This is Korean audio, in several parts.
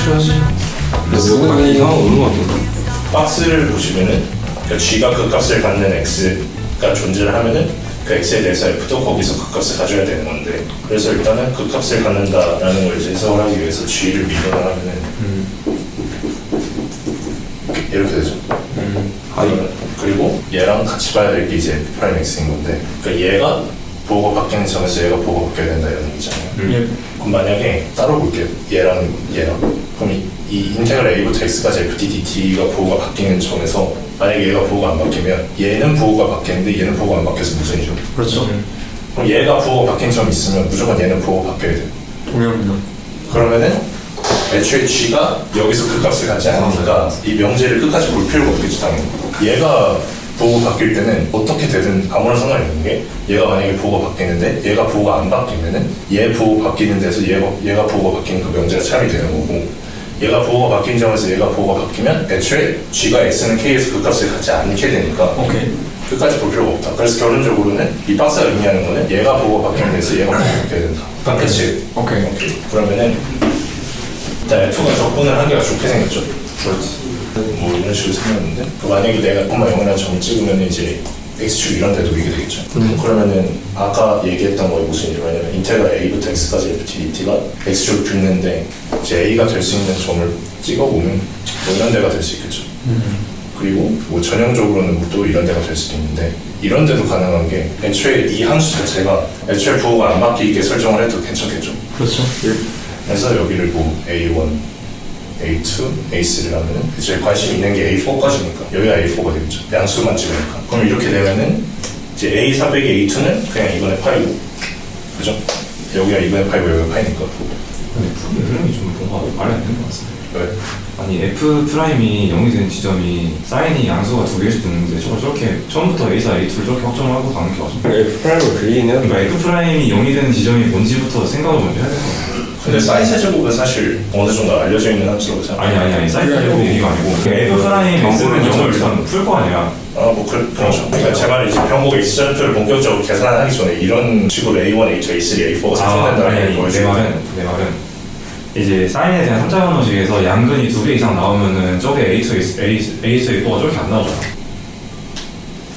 해야지. 그래서 딱 이상한 거 오는 것 같은데. 박스를 보시면은 그 G가 그 값을 갖는 X가 존재를 하면은 그 X에 대해서 F도 거기서 그 값을 가져야 되는 건데, 그래서 일단은 그 값을 갖는다라는 걸 이제 해석을 하기 위해서 G를 미분을 하면은 이렇게 되죠. 그리고 얘랑 같이 봐야 될 게 이제 F 프라임 X인 건데, 그러니까 얘가 보호가 바뀌는 점에서 얘가 보호가 바뀌어야 된다 이런 얘기잖아요. 그럼 만약에 따로 볼게요. 얘랑 그럼 이 인테그랄 A부터 X까지 FDDT가 보호가 바뀌는 점에서 만약에 얘가 보호가 안 바뀌면 얘는 보호가 바뀌는데 얘는 보호가 안 바뀌어서 무슨이죠? 그렇죠. 그럼 얘가 보호가 바뀐 점이 있으면 무조건 얘는 보호가 바뀌어야 돼요. 동의합니다. 그러면은 애초에 G가 여기서 그 값을 갖지 않으니까 이 명제를 끝까지 볼 필요가 없겠죠, 당연히. 얘가 보호가 바뀔 때는 어떻게 되든 아무런 상관이 없는 게, 얘가 만약에 보호가 바뀌는데 얘가 보호가 안 바뀌면은 얘 보호 바뀌는 데서 얘가 보호가 바뀌는 그 명제가 참이 되는 거고, 얘가 보호가 바뀐 점에서 얘가 보호가 바뀌면 애초에 G가 X는 K에서 그 값을 갖지 않게 되니까 오케이. 끝까지 볼 필요가 없다. 그래서 결론적으로는 이 박스가 의미하는 거는 얘가 보호가 바뀌는 데서 얘가 보호가 바뀌어야 된다. 그치? 오케이. 그러면은 일단 F가 적분을 하기가 좋게 생겼죠. 그렇지. 뭐 이런 식으로 생겼는데, 만약에 내가 콤마 0이라는 점을 찍으면 이제 X축 이런 데도 이게 되겠죠. 그러면은 아까 얘기했던 거에 무슨 일이냐면 인테그랄 A부터 X까지 FDDT가 X축을 긁는데 이제 A가 될 수 있는 점을 찍어보면 뭐 이런 데가 될 수 있겠죠. 그리고 뭐 전형적으로는 뭐 또 이런 데가 될 수도 있는데, 이런 데도 가능한 게 애초에 이 함수 자체가 애초에 부호가 안 바뀌게 설정을 해도 괜찮겠죠. 그렇죠. 그래서 여기를 뭐 A1, A2, A3를 하면은 이제 관심 있는 게 A4까지니까 여기가 A4가 되겠죠. 양수만 찍으니까. 그럼 이렇게 되면은 이제 A4 빼기 A2는 그냥 2분의 파이고, 그죠? 여기가 2분의 파이고 여기가 파이니까. 근데 흐름이 좀 뭔가 말이 안 되는 것 같습니다. 왜? 아니 F 프라임이 0이 되는 지점이 사인이 양수가 두 개일 수도 있는데 저걸 저렇게 처음부터 A4, A2를 저렇게 확정을 하고 가는 게 맞습니다. F 프라임을 그리긴 해요. 그러니까 F 프라임이 0이 되는 지점이 뭔지부터 생각을 먼저 해야 되는 거예요. 근데 사인 세제곱은 사실 어느 정도 알려져 있는 함수라고 생각해요. 아니 사인 제곱 얘기가 아니고 F 프라임 X는 0을 일단 풀 거 아니야. 그렇죠. 그러니까 제 말은 이제 병목 X절표를 본격적으로 계산하기 전에 이런 식으로 A1, A2, A3, A4가 생성된다는 걸 보여주고, 내 말은 이제 사인에 대한 3차 방정식에서 양근이 2개 이상 나오면은 저게 A2, A4가 저렇게 안 나오잖아.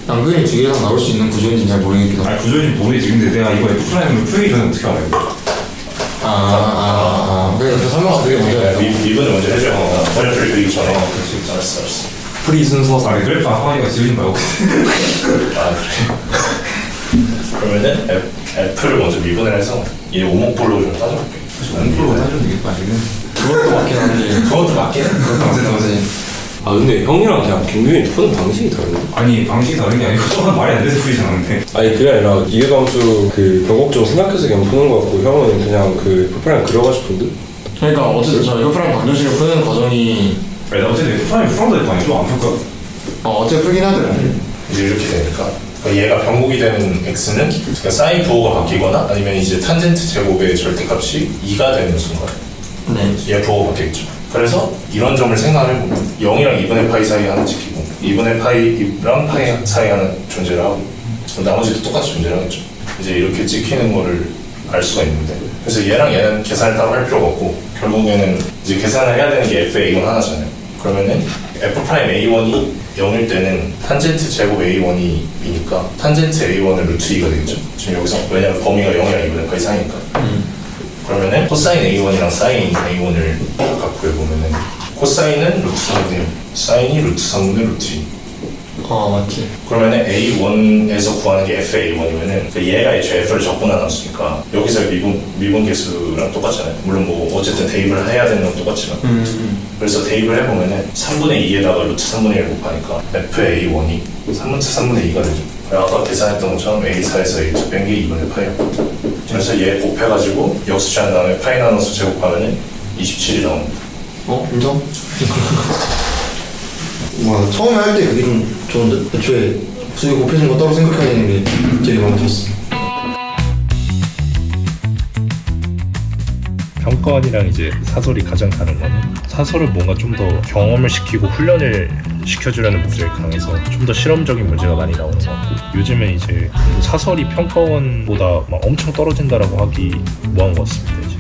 양근이 2개 이상 나올 수 있는 구조인지 잘 모르겠긴 하고. 아니 구조인지 모르겠지. 근데 내가 이거 F 프라임을 풀기 전에 어떻게 알아요? 그러니까 그 설명을 되게 먼저 해야 돼. 미분을 먼저 해줘야 된다. 번역표를 그리기 전에. 그렇지. 알았어. 프리 순서. 아니 그래프 아빠니까 지우지 말고. 아, 그래. 그러면은 F를 먼저 미분을 해서 이 오목볼로 좀 따져볼게. 원프로 따지면 되겠다 지금. 그것도 맞긴 한데. 그것도 맞긴 해. 당연히. 아 근데 형이랑 그냥 김규현이 푸는 방식이 다른데? 아니 방식이 다른 게 아니고 조금 말이 안 돼서 풀리지 않는데. 아니 그게 아니라 이해감수 그 변곡점 생각해서 그냥 푸는 거 같고, 형은 그냥 그 F 프라임 그려가지고 푼데? 그러니까 어쨌든 저 F 프라임 방정식을 푸는 과정이 아니 나 어쨌든 F 프라임 풀어도 될거 아니야? 좀안 풀까? 어떻게 풀긴 하더라고. 이제 이렇게 되니까 그러니까 얘가 변곡이 되는 x는 그러니까 사인 부호가 바뀌거나 아니면 이제 탄젠트 제곱의 절대값이 2가 되는 순간 네. 얘 부호가 바뀌겠죠. 그래서 이런 점을 생각해보면 0이랑 2분의 파이 사이 하나 찍히고 2분의 파이랑 파이 사이 하나 존재를 하고 나머지도 똑같이 존재를 하겠죠. 이제 이렇게 찍히는 거를 알 수가 있는데, 그래서 얘는 계산을 따로 할 필요가 없고 결국에는 이제 계산을 해야 되는 게 F(A1) 하나잖아요. 그러면은 F'A1이 0일 때는 탄젠트 제곱 A1이 B니까 탄젠트 A1은 루트 2가 되겠죠. 지금 여기서 왜냐면 범위가 0이랑 2분의 파이 사이니까. 그러면은 코사인 A1이랑 사인 A1을 각각 구해보면은 코사인은 루트 3분의 1, 사인이 루트 3분의 루트 2. 맞지. 그러면은 A1에서 구하는 게 FA1이면은 얘가 애초에 F를 적분한 함수니까 여기서 미분 계수랑 똑같잖아요. 물론 뭐 어쨌든 대입을 해야 되는 건 똑같지만. 그래서 대입을 해보면은 3분의 2에다가 루트 3분의 1 곱하니까 FA1이 3분의 2가 되죠. 아까 계산했던 것처럼 A4에서 A2 뺀 게 2분의 파이였고, 그래서 얘 곱해가지고 역수치한 다음에 파이 나눠서 제곱하면은 27이 나옵니다. 인정? 와, 처음에 할 때 그게 좀 좋은데 애초에 수익 곱해진 거 따로 생각해야 되는 게 되게 마음에 들었어. 평가원이랑 이제 사설이 가장 다른 거는 사설은 뭔가 좀 더 경험을 시키고 훈련을 시켜주려는 목적이 강해서 좀 더 실험적인 문제가 많이 나오는 것 같고, 요즘에 이제 사설이 평가원보다 막 엄청 떨어진다라고 하기 뭐한 것 같습니다. 이제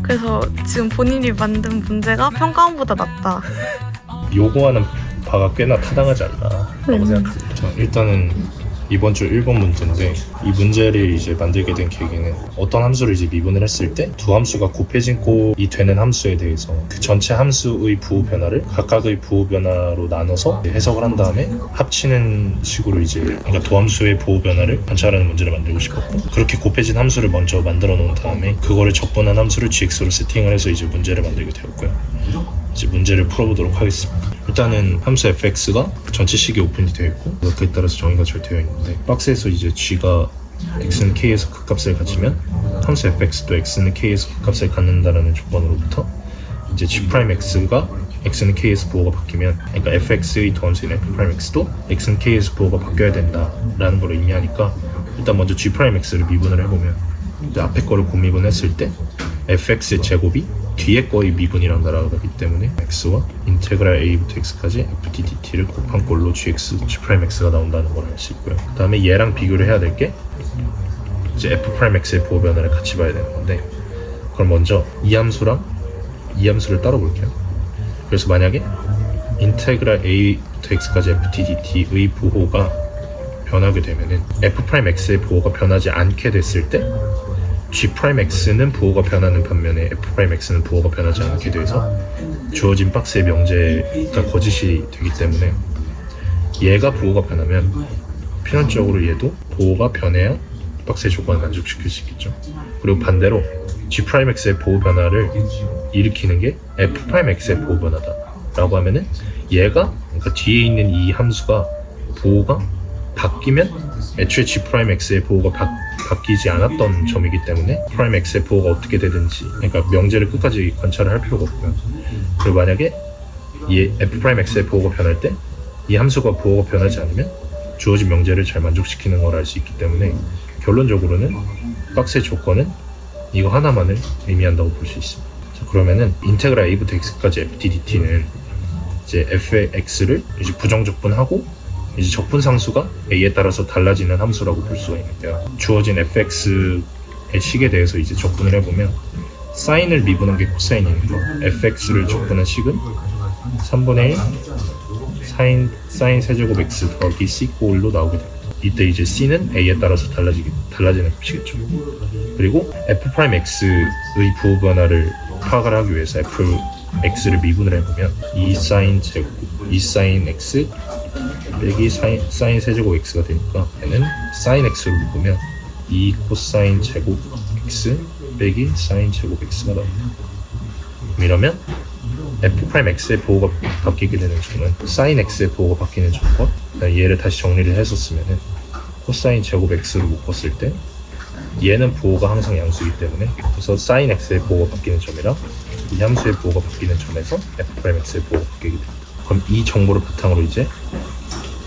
그래서 지금 본인이 만든 문제가 평가원보다 낫다. 요구하는 바가 꽤나 타당하지 않나 라고 생각합니다. 자, 일단은 이번 주 1번 문제인데 이 문제를 이제 만들게 된 계기는 어떤 함수를 이제 미분을 했을 때 두 함수가 곱해진 꼴이 되는 함수에 대해서 그 전체 함수의 부호 변화를 각각의 부호 변화로 나눠서 해석을 한 다음에 합치는 식으로 이제 그러니까 두 함수의 부호 변화를 관찰하는 문제를 만들고 싶었고 그렇게 곱해진 함수를 먼저 만들어 놓은 다음에 그거를 적분한 함수를 gx로 세팅을 해서 이제 문제를 만들게 되었고요. 이제 문제를 풀어보도록 하겠습니다. 일단은 함수 fx가 전체식이 오픈이 되어 있고 그에 따라서 정의가 잘 되어 있는데 박스에서 이제 g가 x는 k에서 극값을 가지면 함수 fx도 x는 k에서 극값을 갖는다라는 조건으로부터 이제 g'x가 x는 k에서 부호가 바뀌면 그러니까 fx의 더함수인 f'x도 x는 k에서 부호가 바뀌어야 된다라는 걸 의미하니까 일단 먼저 g'x를 미분을 해보면 이제 앞에 거를 곱미분했을 때 fx의 제곱이 뒤에 거의 미분이랑 날아가기 때문에 x와 인테그랄 a부터 x까지 ft dt를 곱한 꼴로 g'x가 나온다는 걸 알 수 있고요. 그 다음에 얘랑 비교를 해야 될 게 이제 f'x의 부호 변화를 같이 봐야 되는 건데 그럼 먼저 이 함수랑 이 함수를 따로 볼게요. 그래서 만약에 인테그랄 a부터 x까지 ft dt의 부호가 변하게 되면은 f'x의 부호가 변하지 않게 됐을 때 g'x는 부호가 변하는 반면에 f'x는 부호가 변하지 않게 돼서 주어진 박스의 명제가 거짓이 되기 때문에 얘가 부호가 변하면 필연적으로 얘도 부호가 변해야 박스의 조건을 만족시킬 수 있겠죠. 그리고 반대로 g'x의 부호 변화를 일으키는 게 f'x의 부호 변화다 라고 하면은 얘가 그러니까 뒤에 있는 이 함수가 부호가 바뀌면 애초에 g'x의 부호가 바뀌지 않았던 점이기 때문에 프라임.x의 부호가 어떻게 되든지 그러니까 명제를 끝까지 관찰을 할 필요가 없고요. 그리고 만약에 이 f'x의 부호가 변할 때 이 함수가 부호가 변하지 않으면 주어진 명제를 잘 만족시키는 걸 알 수 있기 때문에 결론적으로는 박스의 조건은 이거 하나만을 의미한다고 볼 수 있습니다. 자, 그러면은 인테그랄 a부터 x까지 ft dt는 이제 fx를 이제 부정적분하고 이제 적분상수가 a에 따라서 달라지는 함수라고 볼 수가 있는데요. 주어진 fx의 식에 대해서 이제 적분을 해보면 사인을 미분한 게 코사인이니까 fx를 적분한 식은 3분의 1 사인 세제곱 x 더하기 c 꼴로 나오게 됩니다. 이때 이제 c는 a에 따라서 달라지는 값이겠죠. 그리고 f'x의 부호 변화를 파악을 하기 위해서 fx를 미분을 해보면 2sin x 빼기 사인 세제곱 x가 되니까 얘는 sin x로 묶으면 2 코사인 제곱 x 빼기 사인 제곱 x가 나옵니다. 이러면 f'x의 부호가 바뀌게 되는 점은 sin x의 부호가 바뀌는 점과 얘를 다시 정리를 해서 쓰면은 코사인 제곱 x로 묶었을 때 얘는 부호가 항상 양수이기 때문에 그래서 sin x의 부호가 바뀌는 점이랑 이 함수의 부호가 바뀌는 점에서 f'x의 부호가 바뀌게 됩니다. 그럼 이 정보를 바탕으로 이제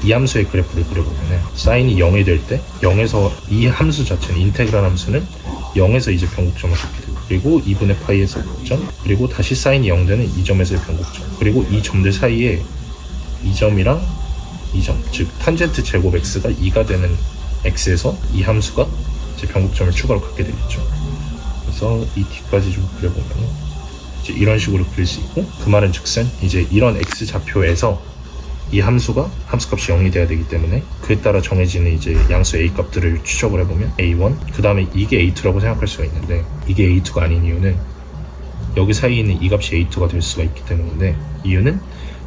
이 함수의 그래프를 그려보면은 사인이 0이 될 때 0에서 이 함수 자체는 인테그랄 함수는 0에서 이제 변곡점을 갖게 되고 그리고 2분의 파이에서 곡점 그리고 다시 사인이 0 되는 이 점에서의 변곡점 그리고 이 점들 사이에 이 점이랑 이 점 즉 탄젠트 제곱 x가 2가 되는 x에서 이 함수가 이제 변곡점을 추가로 갖게 되겠죠. 그래서 이 t까지 좀 그려보면 이제 이런 식으로 그릴 수 있고 그 말은 즉슨 이제 이런 x 좌표에서 이 함수가 함수값이 0이 돼야 되기 때문에 그에 따라 정해지는 이제 양수 a 값들을 추적을 해보면 a1 그 다음에 이게 a2라고 생각할 수가 있는데 이게 a2가 아닌 이유는 여기 사이에 있는 이 값이 a2가 될 수가 있기 때문인데 이유는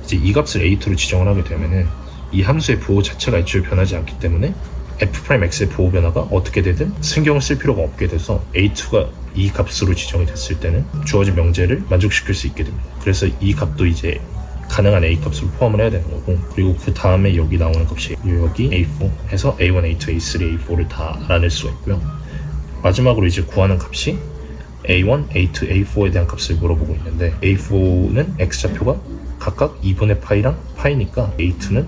이제 이 값을 a2로 지정을 하게 되면은 이 함수의 부호 자체가 애초에 변하지 않기 때문에 f'x의 부호 변화가 어떻게 되든 신경을 쓸 필요가 없게 돼서 a2가 이 값으로 지정이 됐을 때는 주어진 명제를 만족시킬 수 있게 됩니다. 그래서 이 값도 이제 가능한 a 값으로 포함을 해야 되는 거고 그리고 그 다음에 여기 나오는 값이 여기 a4 해서 a1, a2, a3, a4를 다 알아낼 수가 있고요. 마지막으로 이제 구하는 값이 a1, a2, a4에 대한 값을 물어보고 있는데 a4는 x좌표가 각각 2분의 파이랑 파이니까 a2는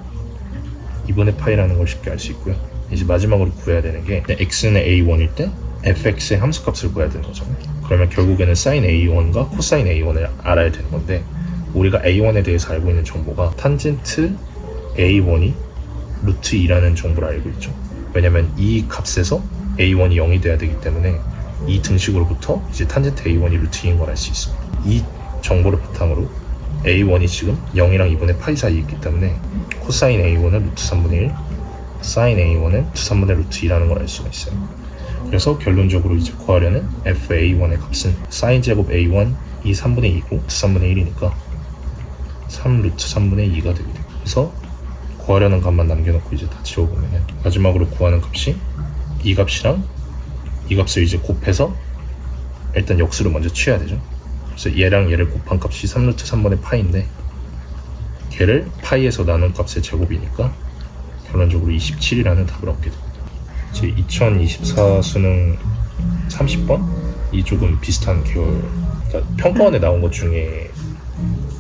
2분의 파이라는 걸 쉽게 알 수 있고요. 이제 마지막으로 구해야 되는 게 x는 a1일 때 fx의 함수값을 구해야 되는 거잖아요. 그러면 결국에는 sin a1과 코사인 a1을 알아야 되는 건데 우리가 a1에 대해서 알고 있는 정보가 탄젠트 a1이 루트 2라는 정보를 알고 있죠. 왜냐면 이 값에서 a1이 0이 돼야 되기 때문에 이 등식으로부터 이제 탄젠트 A1이 루트 2인 걸 알 수 있습니다. 이 정보를 바탕으로 A1이 지금 0이랑 2분의 파이 사이에 있기 때문에 코사인 A1은 루트 3분의 1, 사인 A1은 루트 3분의 루트 2라는 걸 알 수가 있어요. 그래서 결론적으로 이제 구하려는 FA1의 값은 사인 제곱 A1 이 3분의 2고 루트 3분의 1이니까 3 루트 3분의 2가 되게 돼요. 그래서 구하려는 값만 남겨놓고 이제 다 지워보면 마지막으로 구하는 값이 이 값이랑 이 값을 이제 곱해서 일단 역수를 먼저 취해야 되죠. 그래서 얘랑 얘를 곱한 값이 3 루트 3분의 파이인데 걔를 파이에서 나눈 값의 제곱이니까 결론적으로 27이라는 답을 얻게 됩니다. 이제 2024 수능 30번이 조금 비슷한 계열, 그러니까 평가원에 나온 것 중에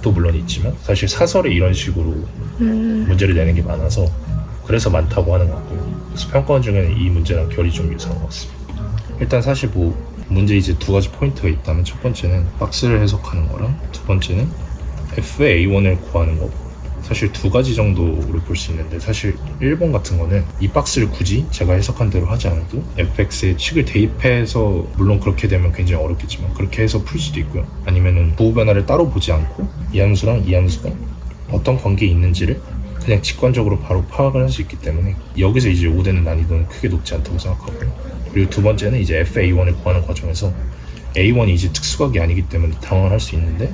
또 물론 있지만 사실 사설에 이런 식으로 문제를 내는 게 많아서 그래서 많다고 하는 것 같고요. 그래서 평가원 중에는 이 문제랑 결이 좀 유사한 것 같습니다. 일단 사실 뭐 문제 이제 두 가지 포인트가 있다면 첫 번째는 박스를 해석하는 거랑 두 번째는 F의 A1을 구하는 거. 사실 두 가지 정도로 볼 수 있는데 사실 1번 같은 거는 이 박스를 굳이 제가 해석한 대로 하지 않아도 fx에 식을 대입해서 물론 그렇게 되면 굉장히 어렵겠지만 그렇게 해서 풀 수도 있고요. 아니면은 부호 변화를 따로 보지 않고 이 함수랑 이 함수가 어떤 관계에 있는지를 그냥 직관적으로 바로 파악을 할 수 있기 때문에 여기서 이제 오되는 난이도는 크게 높지 않다고 생각하고요. 그리고 두 번째는 이제 FA1을 구하는 과정에서 A1이 이제 특수각이 아니기 때문에 당황을 할 수 있는데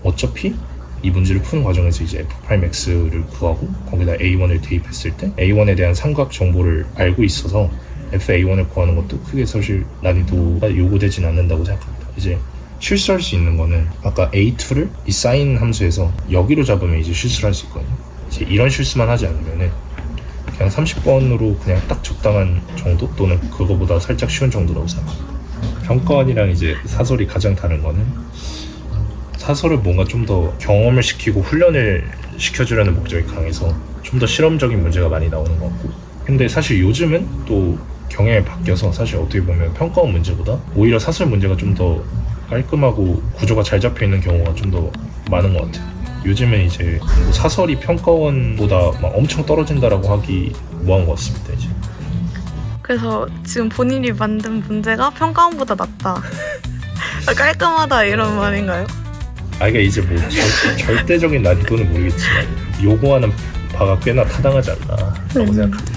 어차피 이 문제를 푸는 과정에서 이제 F'X를 구하고 거기다 A1을 대입했을 때 A1에 대한 삼각 정보를 알고 있어서 FA1을 구하는 것도 크게 사실 난이도가 요구되진 않는다고 생각합니다. 이제 실수할 수 있는 거는 아까 A2를 이 사인 함수에서 여기로 잡으면 이제 실수를 할 수 있거든요. 이제 이런 실수만 하지 않으면은 그냥 30번으로 그냥 딱 적당한 정도 또는 그거보다 살짝 쉬운 정도라고 생각합니다. 평가원이랑 이제 사설이 가장 다른 거는 사설을 뭔가 좀 더 경험을 시키고 훈련을 시켜주려는 목적이 강해서 좀 더 실험적인 문제가 많이 나오는 것 같고 근데 사실 요즘은 또 경향이 바뀌어서 사실 어떻게 보면 평가원 문제보다 오히려 사설 문제가 좀 더 깔끔하고 구조가 잘 잡혀있는 경우가 좀 더 많은 것 같아요. 요즘은 이제 뭐 사설이 평가원보다 막 엄청 떨어진다라고 하기 뭐한 것 같습니다. 이제 그래서 지금 본인이 만든 문제가 평가원보다 낫다. 깔끔하다 이런 말인가요? 그러니까 이제 뭐 절대적인 난이도는 모르겠지만 요구하는 바가 꽤나 타당하지 않나 라고 생각합니다.